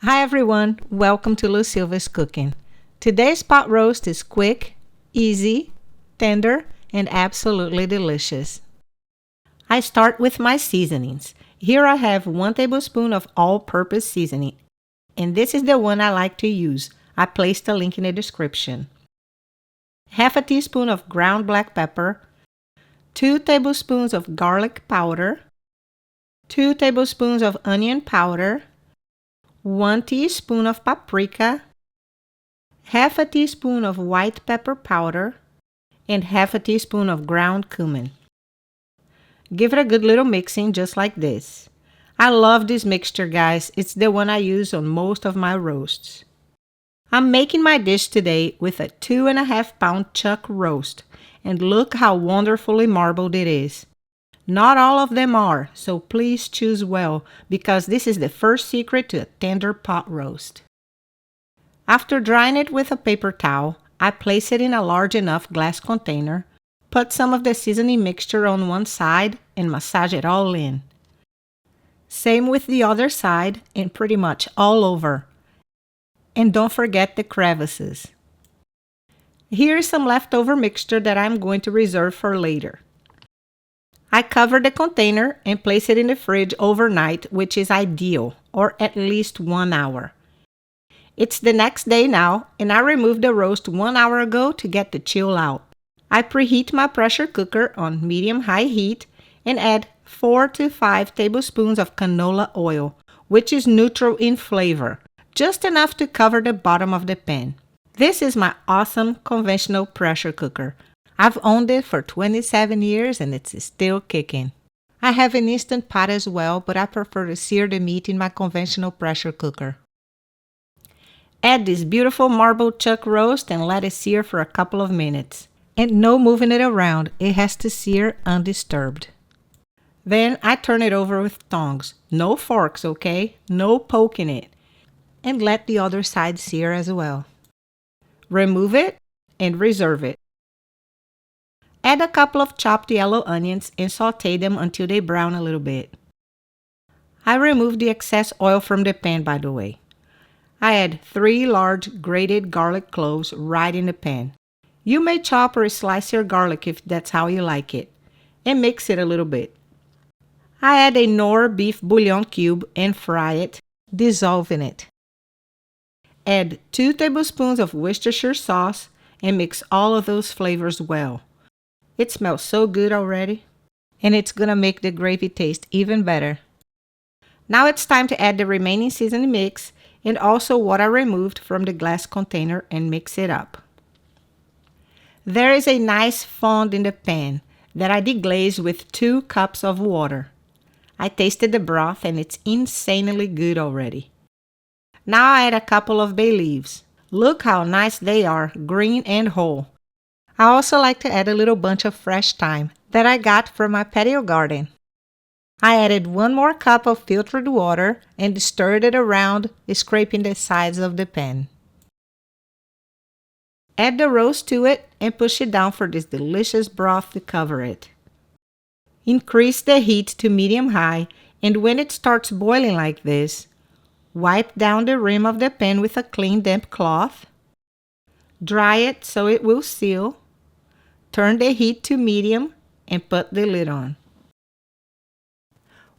Hi everyone, welcome to Silva's Cooking. Today's pot roast is quick, easy, tender, and absolutely delicious. I start with my seasonings. Here I have 1 tablespoon of all-purpose seasoning, and this is the one I like to use. I placed a link in the description. Half a teaspoon of ground black pepper, 2 tablespoons of garlic powder, 2 tablespoons of onion powder, 1 teaspoon of paprika, half a teaspoon of white pepper powder, and half a teaspoon of ground cumin. Give it a good little mixing just like this. I love this mixture, guys. It's the one I use on most of my roasts. I'm making my dish today with a 2.5 pound chuck roast, and look how wonderfully marbled it is. Not all of them are, so please choose well, because this is the first secret to a tender pot roast. After drying it with a paper towel, I place it in a large enough glass container, put some of the seasoning mixture on one side, and massage it all in. Same with the other side and pretty much all over. And don't forget the crevices. Here is some leftover mixture that I'm going to reserve for later. I cover the container and place it in the fridge overnight, which is ideal, or at least 1 hour. It's the next day now, and I removed the roast 1 hour ago to get the chill out. I preheat my pressure cooker on medium-high heat and add 4 to 5 tablespoons of canola oil, which is neutral in flavor, just enough to cover the bottom of the pan. This is my awesome conventional pressure cooker. I've owned it for 27 years and it's still kicking. I have an Instant Pot as well, but I prefer to sear the meat in my conventional pressure cooker. Add this beautiful marbled chuck roast and let it sear for a couple of minutes. And no moving it around, it has to sear undisturbed. Then I turn it over with tongs. No forks, okay? No poking it. And let the other side sear as well. Remove it and reserve it. Add a couple of chopped yellow onions and saute them until they brown a little bit. I remove the excess oil from the pan, by the way. I add 3 large grated garlic cloves right in the pan. You may chop or slice your garlic if that's how you like it, and mix it a little bit. I add a Knorr beef bouillon cube and fry it, dissolving it. Add 2 tablespoons of Worcestershire sauce and mix all of those flavors well. It smells so good already, and it's gonna make the gravy taste even better. Now it's time to add the remaining seasoning mix and also what I removed from the glass container and mix it up. There is a nice fond in the pan that I deglaze with 2 cups of water. I tasted the broth and it's insanely good already. Now I add a couple of bay leaves. Look how nice they are, green and whole. I also like to add a little bunch of fresh thyme that I got from my patio garden. I added 1 more cup of filtered water and stirred it around, scraping the sides of the pan. Add the roast to it and push it down for this delicious broth to cover it. Increase the heat to medium-high, and when it starts boiling like this, wipe down the rim of the pan with a clean damp cloth. Dry it so it will seal. Turn the heat to medium and put the lid on.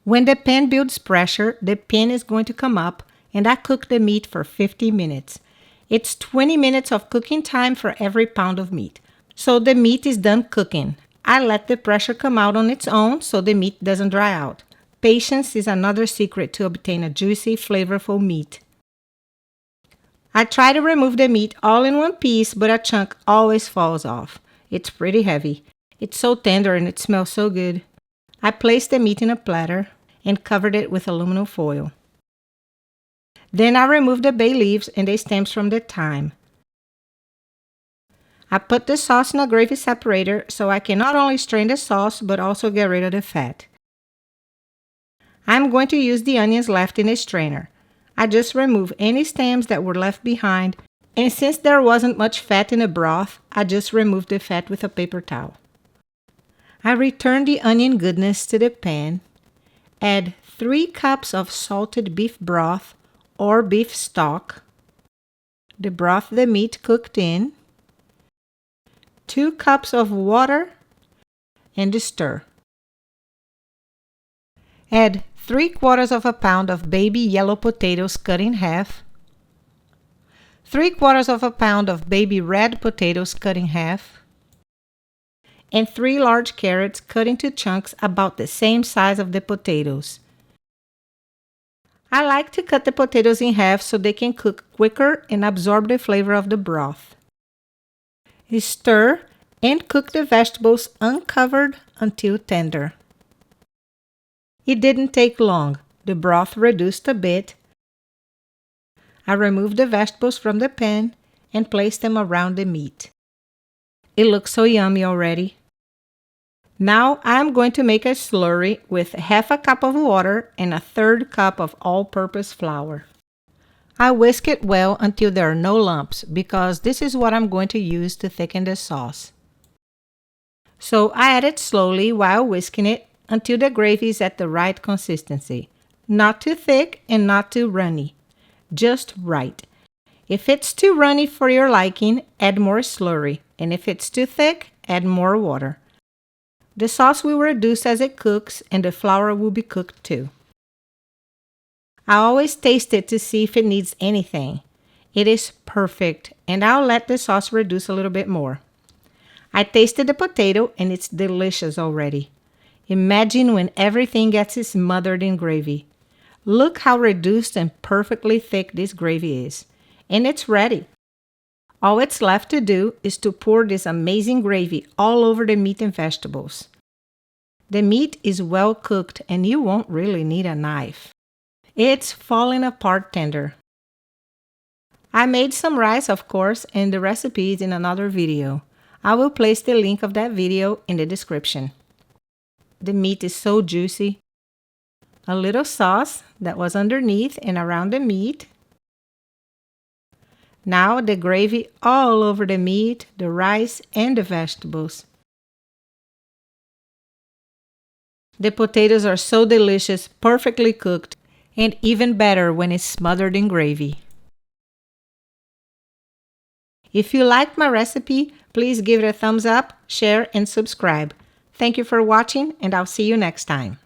When the pan builds pressure, the pan is going to come up, and I cook the meat for 50 minutes. It's 20 minutes of cooking time for every pound of meat. So the meat is done cooking. I let the pressure come out on its own so the meat doesn't dry out. Patience is another secret to obtain a juicy, flavorful meat. I try to remove the meat all in one piece, but a chunk always falls off. It's pretty heavy. It's so tender and it smells so good. I placed the meat in a platter and covered it with aluminum foil. Then I removed the bay leaves and the stems from the thyme. I put the sauce in a gravy separator so I can not only strain the sauce but also get rid of the fat. I'm going to use the onions left in a strainer. I just removed any stems that were left behind, and since there wasn't much fat in the broth, I just removed the fat with a paper towel. I return the onion goodness to the pan, add 3 cups of salted beef broth, or beef stock, the broth the meat cooked in, 2 cups of water, and stir. Add 3/4 of a pound of baby yellow potatoes cut in half, 3/4 of a pound of baby red potatoes cut in half, and 3 large carrots cut into chunks about the same size of the potatoes. I like to cut the potatoes in half so they can cook quicker and absorb the flavor of the broth. Stir and cook the vegetables uncovered until tender. It didn't take long. The broth reduced a bit. I removed the vegetables from the pan and placed them around the meat. It looks so yummy already. Now I'm going to make a slurry with 1/2 cup of water and 1/3 cup of all-purpose flour. I whisk it well until there are no lumps because this is what I'm going to use to thicken the sauce. So I add it slowly while whisking it until the gravy is at the right consistency. Not too thick and not too runny. Just right. If it's too runny for your liking, add more slurry, and if it's too thick, add more water. The sauce will reduce as it cooks and the flour will be cooked too. I always taste it to see if it needs anything. It is perfect, and I'll let the sauce reduce a little bit more. I tasted the potato and it's delicious already. Imagine when everything gets smothered in gravy. Look how reduced and perfectly thick this gravy is. And it's ready. All it's left to do is to pour this amazing gravy all over the meat and vegetables. The meat is well cooked and you won't really need a knife. It's falling apart tender. I made some rice, of course, and the recipe is in another video. I will place the link of that video in the description. The meat is so juicy. A little sauce that was underneath and around the meat. Now the gravy all over the meat, the rice, and the vegetables. The potatoes are so delicious, perfectly cooked, and even better when it's smothered in gravy. If you liked my recipe, please give it a thumbs up, share, and subscribe. Thank you for watching, and I'll see you next time.